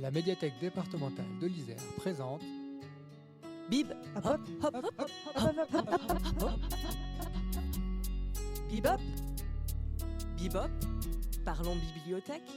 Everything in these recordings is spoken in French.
La médiathèque départementale de l'Isère présente Bib, hop, hop, hop, hop, hop, hop, hop, hop, hop. Bibop, Bibop, parlons bibliothèque.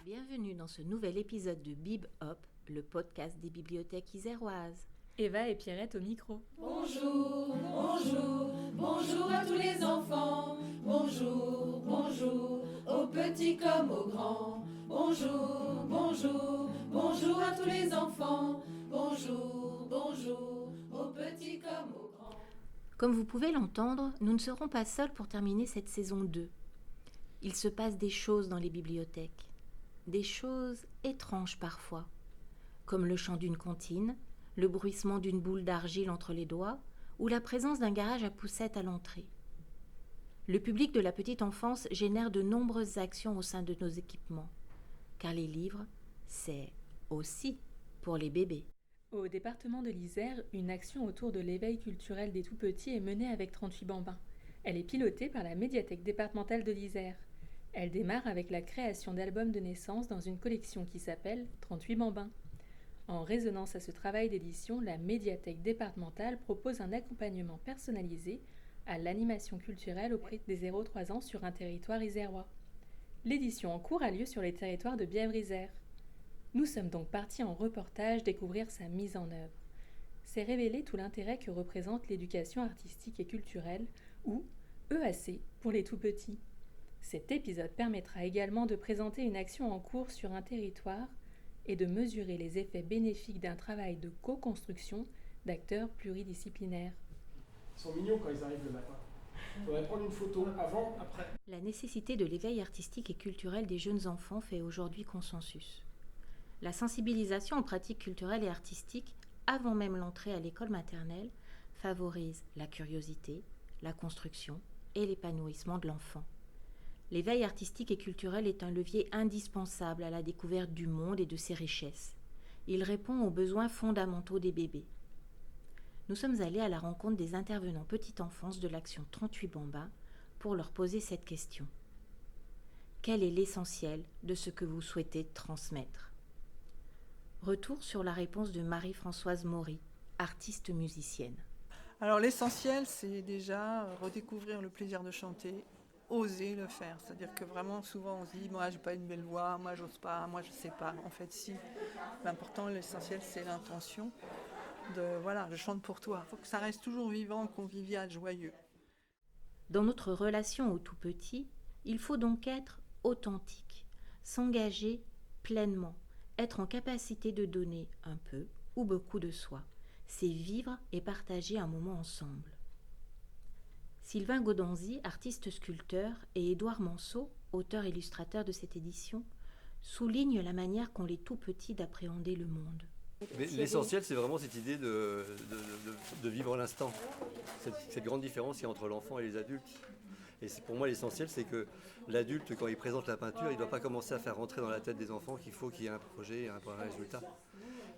Bienvenue dans ce nouvel épisode de Bib Hop, le podcast des bibliothèques iséroises. Eva et Pierrette au micro. Bonjour, bonjour, bonjour à tous les enfants. Bonjour, bonjour, aux petits comme aux grands. Bonjour, bonjour, bonjour à tous les enfants. Bonjour, bonjour, aux petits comme aux grands. Comme vous pouvez l'entendre, nous ne serons pas seuls pour terminer cette saison 2. Il se passe des choses dans les bibliothèques, des choses étranges parfois, comme le chant d'une comptine, le bruissement d'une boule d'argile entre les doigts ou la présence d'un garage à poussettes à l'entrée. Le public de la petite enfance génère de nombreuses actions au sein de nos équipements, car les livres, c'est aussi pour les bébés. Au département de l'Isère, une action autour de l'éveil culturel des tout-petits est menée avec 38 bambins. Elle est pilotée par la médiathèque départementale de l'Isère. Elle démarre avec la création d'albums de naissance dans une collection qui s'appelle 38 bambins. En résonance à ce travail d'édition, la médiathèque départementale propose un accompagnement personnalisé à l'animation culturelle auprès des 0-3 ans sur un territoire isérois. L'édition en cours a lieu sur les territoires de Bièvre-Isère. Nous sommes donc partis en reportage découvrir sa mise en œuvre. C'est révéler tout l'intérêt que représente l'éducation artistique et culturelle, ou EAC pour les tout-petits. Cet épisode permettra également de présenter une action en cours sur un territoire et de mesurer les effets bénéfiques d'un travail de co-construction d'acteurs pluridisciplinaires. Ils sont mignons quand ils arrivent le matin. On va prendre une photo avant, après. La nécessité de l'éveil artistique et culturel des jeunes enfants fait aujourd'hui consensus. La sensibilisation aux pratiques culturelles et artistiques, avant même l'entrée à l'école maternelle, favorise la curiosité, la construction et l'épanouissement de l'enfant. L'éveil artistique et culturel est un levier indispensable à la découverte du monde et de ses richesses. Il répond aux besoins fondamentaux des bébés. Nous sommes allés à la rencontre des intervenants petite enfance de l'action 38 bambins pour leur poser cette question. Quel est l'essentiel de ce que vous souhaitez transmettre ? Retour sur la réponse de Marie-Françoise Maury, artiste musicienne. Alors l'essentiel, c'est déjà redécouvrir le plaisir de chanter, oser le faire. C'est-à-dire que vraiment souvent on se dit « moi j'ai pas une belle voix, moi j'ose pas, moi je sais pas ». En fait si, l'important, l'essentiel c'est l'intention de « voilà, je chante pour toi ». Il faut que ça reste toujours vivant, convivial, joyeux. Dans notre relation au tout petit, il faut donc être authentique, s'engager pleinement, être en capacité de donner un peu ou beaucoup de soi. C'est vivre et partager un moment ensemble. Sylvain Gaudenzi, artiste sculpteur, et Édouard Manceau, auteur-illustrateur de cette édition, soulignent la manière qu'ont les tout-petits d'appréhender le monde. Mais l'essentiel, c'est vraiment cette idée de vivre l'instant. Cette grande différence qu'il y a entre l'enfant et les adultes. Et pour moi, l'essentiel, c'est que l'adulte, quand il présente la peinture, il ne doit pas commencer à faire rentrer dans la tête des enfants qu'il faut qu'il y ait un projet, un résultat.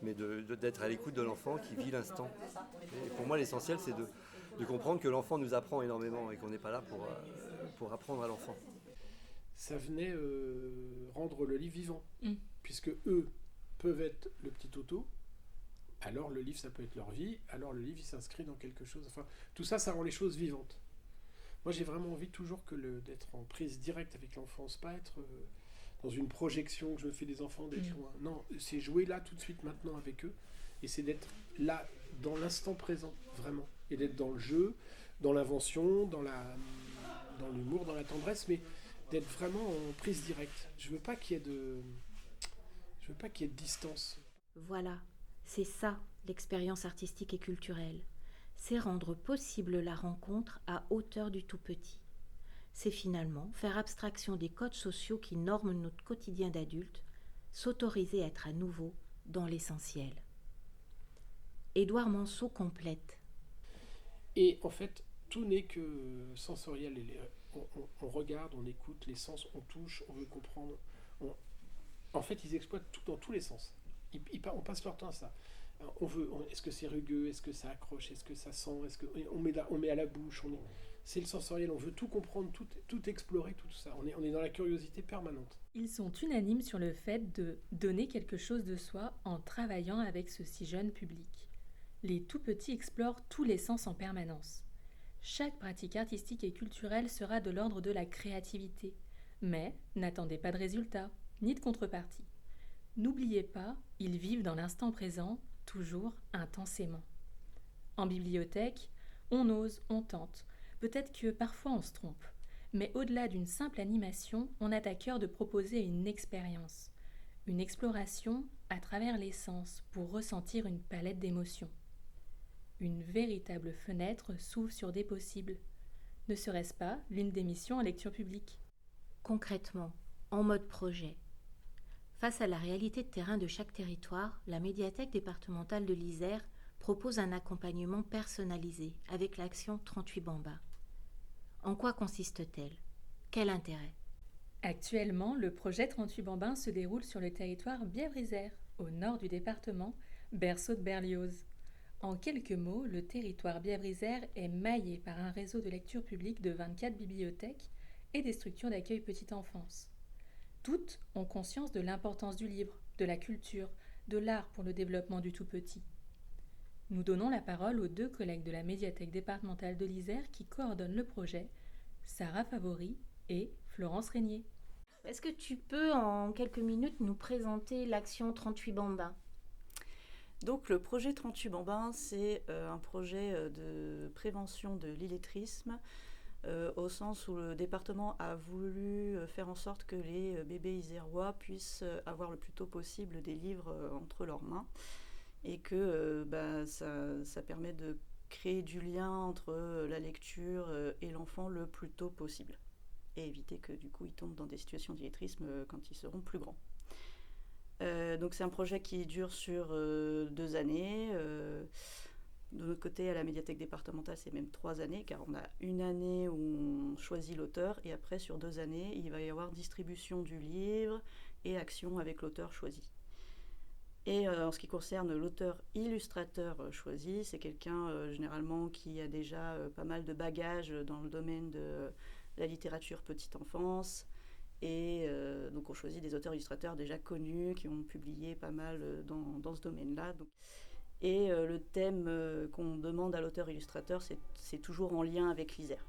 Mais d'être à l'écoute de l'enfant qui vit l'instant. Et pour moi, l'essentiel, c'est de comprendre que l'enfant nous apprend énormément et qu'on n'est pas là pour apprendre à l'enfant. Ça venait rendre le livre vivant, puisque eux peuvent être le petit Toto, alors le livre, ça peut être leur vie, alors le livre, il s'inscrit dans quelque chose. Enfin, tout ça, ça rend les choses vivantes. Moi, j'ai vraiment envie toujours d'être en prise directe avec l'enfance, pas être dans une projection que je me fais des enfants, d'être loin. Non, c'est jouer là, tout de suite, maintenant, avec eux, et c'est d'être là, dans l'instant présent, vraiment, et d'être dans le jeu, dans l'invention, dans l'humour, dans la tendresse, mais d'être vraiment en prise directe. Je veux pas qu'il y ait de distance. Voilà, c'est ça l'expérience artistique et culturelle. C'est rendre possible la rencontre à hauteur du tout petit. C'est finalement faire abstraction des codes sociaux qui norment notre quotidien d'adulte, s'autoriser à être à nouveau dans l'essentiel. Édouard Manceau complète. Et en fait, tout n'est que sensoriel. On regarde, on écoute, les sens, on touche, on veut comprendre. En fait, ils exploitent tout dans tous les sens. On passe leur temps à ça. Est-ce que c'est rugueux? Est-ce que ça accroche? Est-ce que ça sent? On met à la bouche? c'est le sensoriel. On veut tout comprendre, tout explorer, tout ça. On est dans la curiosité permanente. Ils sont unanimes sur le fait de donner quelque chose de soi en travaillant avec ce si jeune public. Les tout-petits explorent tous les sens en permanence. Chaque pratique artistique et culturelle sera de l'ordre de la créativité, mais n'attendez pas de résultat, ni de contrepartie. N'oubliez pas, ils vivent dans l'instant présent, toujours intensément. En bibliothèque, on ose, on tente. Peut-être que parfois on se trompe. Mais au-delà d'une simple animation, on a à cœur de proposer une expérience. Une exploration à travers les sens pour ressentir une palette d'émotions. Une véritable fenêtre s'ouvre sur des possibles. Ne serait-ce pas l'une des missions en lecture publique ? Concrètement, en mode projet. Face à la réalité de terrain de chaque territoire, la médiathèque départementale de l'Isère propose un accompagnement personnalisé avec l'action 38 Bambins. En quoi consiste-t-elle ? Quel intérêt ? Actuellement, le projet 38 Bambins se déroule sur le territoire Bièvre-Isère, au nord du département, berceau de Berlioz. En quelques mots, le territoire Bièvre-Isère est maillé par un réseau de lecture publique de 24 bibliothèques et des structures d'accueil petite enfance. Toutes ont conscience de l'importance du livre, de la culture, de l'art pour le développement du tout-petit. Nous donnons la parole aux 2 collègues de la médiathèque départementale de l'Isère qui coordonnent le projet, Sarah Favori et Florence Régnier. Est-ce que tu peux en quelques minutes nous présenter l'action 38 Bambins ? Donc le projet 38 Bambins, c'est un projet de prévention de l'illettrisme, au sens où le département a voulu faire en sorte que les bébés isérois puissent avoir le plus tôt possible des livres entre leurs mains, et que ça permet de créer du lien entre la lecture et l'enfant le plus tôt possible, et éviter que du coup ils tombent dans des situations d'illettrisme quand ils seront plus grands. Donc c'est un projet qui dure sur 2 années. De notre côté, à la médiathèque départementale, c'est même 3 années, car on a une année où on choisit l'auteur, et après, sur 2 années, il va y avoir distribution du livre et action avec l'auteur choisi. Et en ce qui concerne l'auteur-illustrateur choisi, c'est quelqu'un généralement qui a déjà pas mal de bagages dans le domaine de la littérature petite enfance. Et donc on choisit des auteurs-illustrateurs déjà connus, qui ont publié pas mal dans ce domaine-là. Et le thème qu'on demande à l'auteur-illustrateur, c'est toujours en lien avec l'Isère.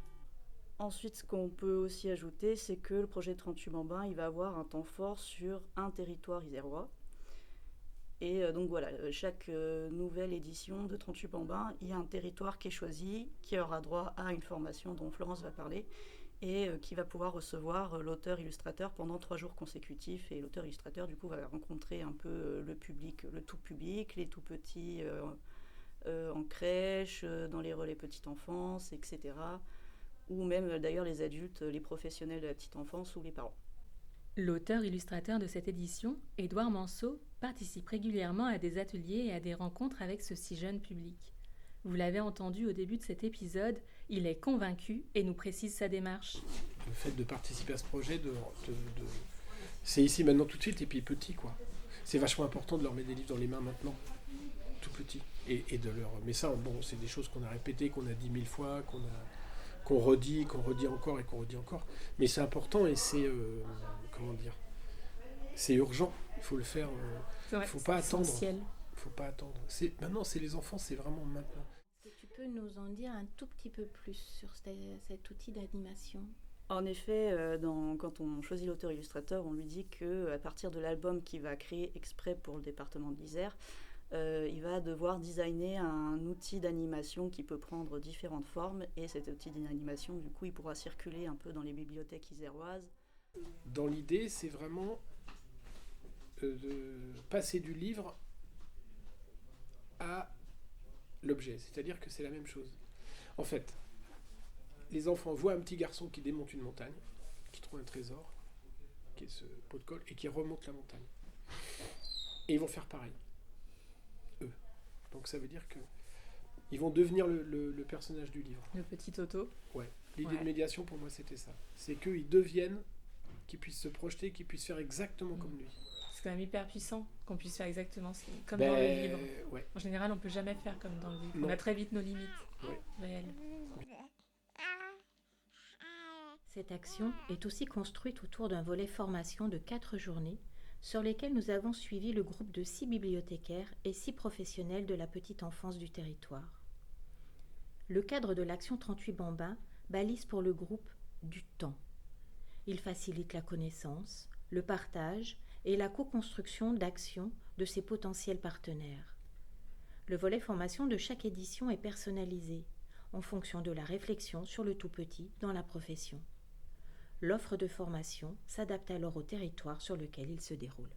Ensuite, ce qu'on peut aussi ajouter, c'est que le projet 38 Bambins, il va avoir un temps fort sur un territoire isérois. Et donc voilà, chaque nouvelle édition de 38 Bambins, il y a un territoire qui est choisi, qui aura droit à une formation dont Florence va parler, et qui va pouvoir recevoir l'auteur-illustrateur pendant 3 jours consécutifs. Et l'auteur-illustrateur, du coup, va rencontrer un peu le public, le tout public, les tout petits en crèche, dans les relais petite enfance, etc. Ou même d'ailleurs les adultes, les professionnels de la petite enfance ou les parents. L'auteur-illustrateur de cette édition, Édouard Manceau, participe régulièrement à des ateliers et à des rencontres avec ce si jeune public. Vous l'avez entendu au début de cet épisode, il est convaincu et nous précise sa démarche. Le fait de participer à ce projet, c'est ici, maintenant, tout de suite, et puis petit, quoi. C'est vachement important de leur mettre des livres dans les mains maintenant, tout petit. Mais ça, bon, c'est des choses qu'on a répétées, qu'on a dit 1000 fois, qu'on redit encore et qu'on redit encore. Mais c'est important et c'est, c'est urgent. Il faut le faire. Il ne faut pas attendre. Essentiel. Faut pas attendre. Maintenant, c'est les enfants, c'est vraiment maintenant. Est-ce que tu peux nous en dire un tout petit peu plus sur cet outil d'animation ? En effet, quand on choisit l'auteur-illustrateur, on lui dit qu'à partir de l'album qu'il va créer exprès pour le département de l'Isère, il va devoir designer un outil d'animation qui peut prendre différentes formes. Et cet outil d'animation, du coup, il pourra circuler un peu dans les bibliothèques iséroises. Dans l'idée, c'est vraiment de passer du livre à l'objet, c'est-à-dire que c'est la même chose. En fait, les enfants voient un petit garçon qui démonte une montagne, qui trouve un trésor, qui est ce pot de colle, et qui remonte la montagne. Et ils vont faire pareil, eux. Donc ça veut dire que ils vont devenir le personnage du livre. Le petit Toto. Ouais. L'idée de médiation, pour moi, c'était ça. C'est qu'ils deviennent, qu'ils puissent se projeter, qu'ils puissent faire exactement comme lui. C'est quand même hyper puissant qu'on puisse faire exactement comme dans le livre. Ouais. En général, on ne peut jamais faire comme dans le livre. Non. On a très vite nos limites Ouais. réelles. Cette action est aussi construite autour d'un volet formation de 4 journées sur lesquelles nous avons suivi le groupe de 6 bibliothécaires et 6 professionnels de la petite enfance du territoire. Le cadre de l'action 38 Bambins balise pour le groupe du temps. Il facilite la connaissance, le partage et la co-construction d'actions de ses potentiels partenaires. Le volet formation de chaque édition est personnalisé en fonction de la réflexion sur le tout petit dans la profession. L'offre de formation s'adapte alors au territoire sur lequel il se déroule.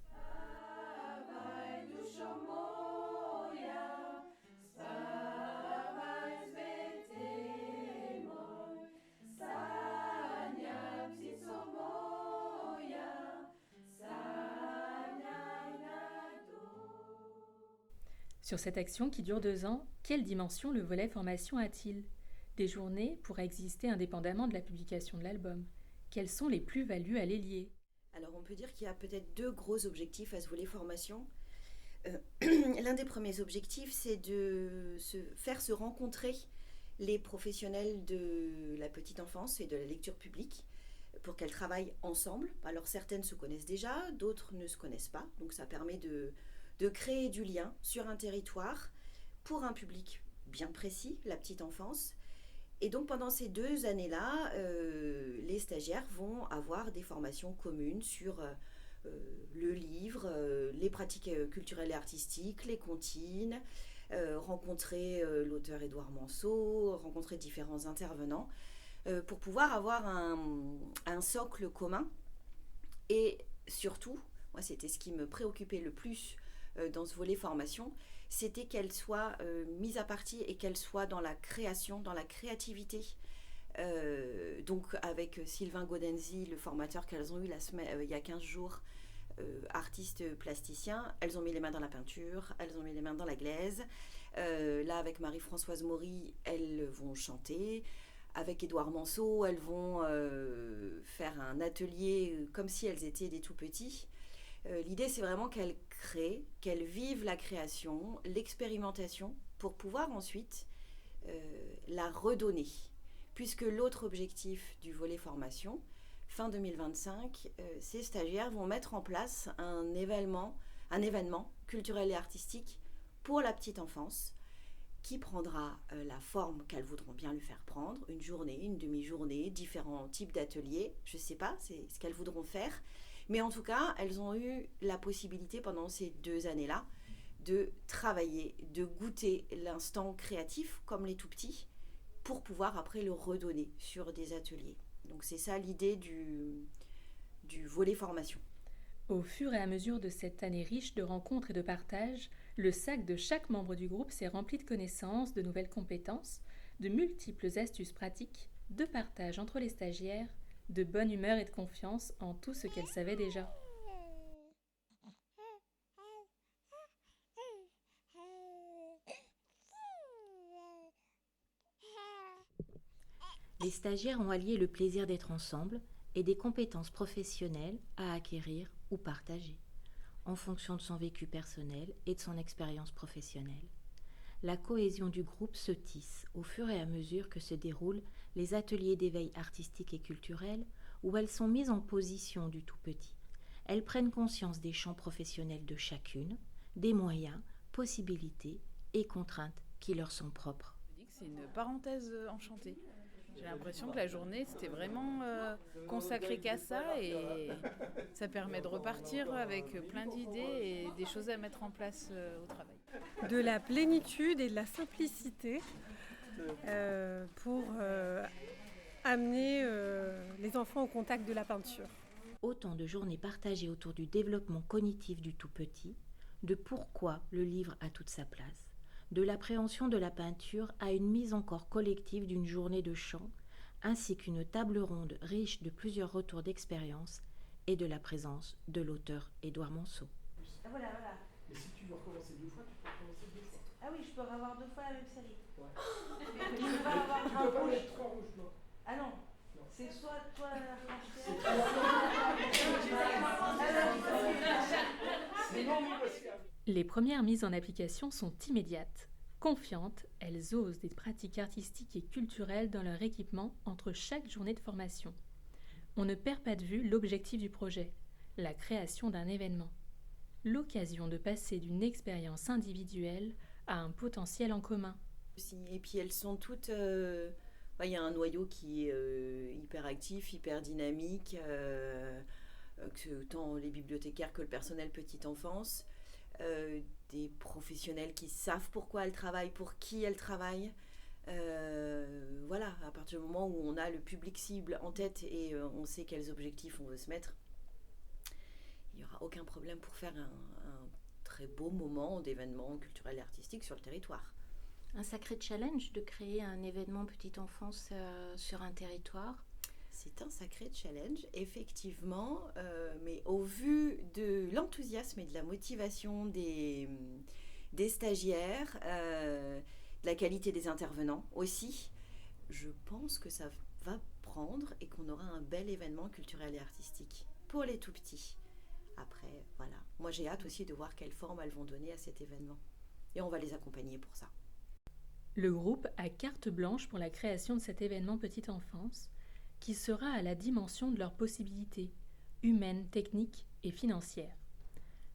Sur cette action qui dure 2 ans, quelle dimension le volet formation a-t-il ? Des journées pourraient exister indépendamment de la publication de l'album. Quelles sont les plus-values à les lier ? Alors on peut dire qu'il y a peut-être 2 gros objectifs à ce volet formation. L'un des premiers objectifs, c'est de faire se rencontrer les professionnels de la petite enfance et de la lecture publique pour qu'elles travaillent ensemble. Alors certaines se connaissent déjà, d'autres ne se connaissent pas. Donc ça permet de créer du lien sur un territoire pour un public bien précis, la petite enfance. Et donc pendant ces 2 années-là, les stagiaires vont avoir des formations communes sur le livre, les pratiques culturelles et artistiques, les comptines, rencontrer l'auteur Édouard Manceau, rencontrer différents intervenants, pour pouvoir avoir un socle commun. Et surtout, moi c'était ce qui me préoccupait le plus dans ce volet formation, c'était qu'elle soit mise à partie et qu'elle soit dans la création, dans la créativité. Donc avec Sylvain Gaudenzi, le formateur qu'elles ont eu il y a 15 jours, artiste plasticien, elles ont mis les mains dans la peinture, elles ont mis les mains dans la glaise. Là avec Marie-Françoise Maury, elles vont chanter. Avec Édouard Manceau, elles vont faire un atelier comme si elles étaient des tout petits. L'idée, c'est vraiment qu'elles créent, qu'elles vivent la création, l'expérimentation, pour pouvoir ensuite la redonner. Puisque l'autre objectif du volet formation, fin 2025, ces stagiaires vont mettre en place un événement culturel et artistique pour la petite enfance, qui prendra la forme qu'elles voudront bien lui faire prendre, une journée, une demi-journée, différents types d'ateliers, je ne sais pas, c'est ce qu'elles voudront faire. Mais en tout cas, elles ont eu la possibilité pendant ces 2 années-là de travailler, de goûter l'instant créatif comme les tout-petits pour pouvoir après le redonner sur des ateliers. Donc c'est ça l'idée du volet formation. Au fur et à mesure de cette année riche de rencontres et de partages, le sac de chaque membre du groupe s'est rempli de connaissances, de nouvelles compétences, de multiples astuces pratiques, de partage entre les stagiaires, de bonne humeur et de confiance en tout ce qu'elles savaient déjà. Les stagiaires ont allié le plaisir d'être ensemble et des compétences professionnelles à acquérir ou partager, en fonction de son vécu personnel et de son expérience professionnelle. La cohésion du groupe se tisse au fur et à mesure que se déroulent les ateliers d'éveil artistique et culturel où elles sont mises en position du tout petit. Elles prennent conscience des champs professionnels de chacune, des moyens, possibilités et contraintes qui leur sont propres. C'est une parenthèse enchantée. J'ai l'impression que la journée, c'était vraiment consacré qu'à ça et ça permet de repartir avec plein d'idées et des choses à mettre en place au travail. De la plénitude et de la simplicité pour amener les enfants au contact de la peinture. Autant de journées partagées autour du développement cognitif du tout petit, de pourquoi le livre a toute sa place, de l'appréhension de la peinture à une mise en corps collective d'une journée de chant, ainsi qu'une table ronde riche de plusieurs retours d'expérience et de la présence de l'auteur Édouard Manceau. Voilà. Et si tu veux recommencer 2 fois, tu peux recommencer 2 fois. Ah oui, je peux avoir 2 fois la même série. Ouais. Mais je peux pas avoir Tu un peux pas rouge. mettre 3 rouges, non. Ah non, c'est soit toi la Les premières mises en application sont immédiates. Confiantes, elles osent des pratiques artistiques et culturelles dans leur équipement entre chaque journée de formation. on ne perd pas de vue l'objectif du projet, la création d'un événement. L'occasion de passer d'une expérience individuelle à un potentiel en commun. Et puis elles sont toutes... il y a un noyau qui est hyper actif, hyper dynamique, que tant les bibliothécaires que le personnel petite enfance, des professionnels qui savent pourquoi elles travaillent, pour qui elles travaillent. À partir du moment où on a le public cible en tête et on sait quels objectifs on veut se mettre, il n'y aura aucun problème pour faire un très beau moment d'événement culturel et artistique sur le territoire. Un sacré challenge de créer un événement petite enfance sur un territoire. C'est un sacré challenge, effectivement, mais au vu de l'enthousiasme et de la motivation des stagiaires, de la qualité des intervenants aussi, je pense que ça va prendre et qu'on aura un bel événement culturel et artistique pour les tout petits. Après, voilà. Moi, j'ai hâte aussi de voir quelle forme elles vont donner à cet événement. Et on va les accompagner pour ça. Le groupe a carte blanche pour la création de cet événement petite enfance, qui sera à la dimension de leurs possibilités, humaines, techniques et financières.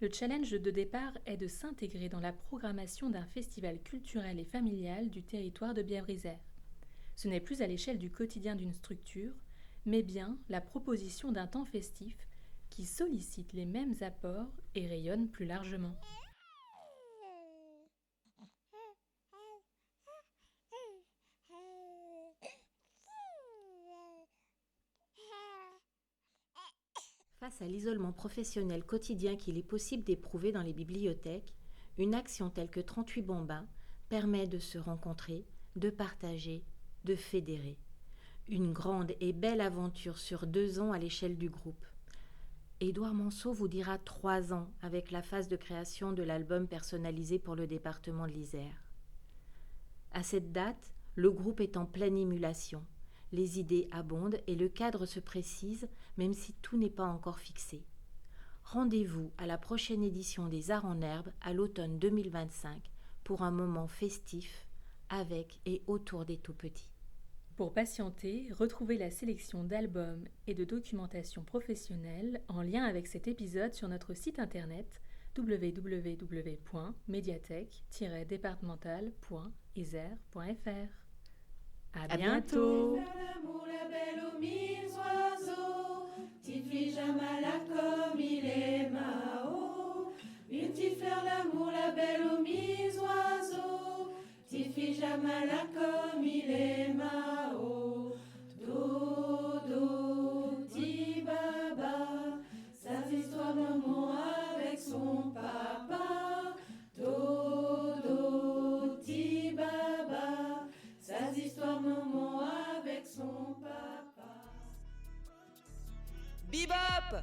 Le challenge de départ est de s'intégrer dans la programmation d'un festival culturel et familial du territoire de Bièvre-Isère. Ce n'est plus à l'échelle du quotidien d'une structure, mais bien la proposition d'un temps festif qui sollicite les mêmes apports et rayonne plus largement. Face à l'isolement professionnel quotidien qu'il est possible d'éprouver dans les bibliothèques, une action telle que 38 Bambins permet de se rencontrer, de partager, de fédérer. Une grande et belle aventure sur 2 ans à l'échelle du groupe. Édouard Manceau vous dira 3 ans avec la phase de création de l'album personnalisé pour le département de l'Isère. À cette date, le groupe est en pleine émulation. Les idées abondent et le cadre se précise, même si tout n'est pas encore fixé. Rendez-vous à la prochaine édition des Arts en Herbe à l'automne 2025 pour un moment festif avec et autour des tout-petits. Pour patienter, retrouvez la sélection d'albums et de documentation professionnelle en lien avec cet épisode sur notre site internet www.mediathèque-départementale.isère.fr. À bientôt. Faire l'amour, la belle aux 1000 oiseaux. Petite fille Jamala comme il est Mao. Une petite fleur d'amour, la belle aux 1000 oiseaux. Petite fille Jamala comme il est Mao. Dodo, petit baba, sa histoire maman avec son papa. Dodo, petit baba, sa histoire maman avec son papa. Bebop!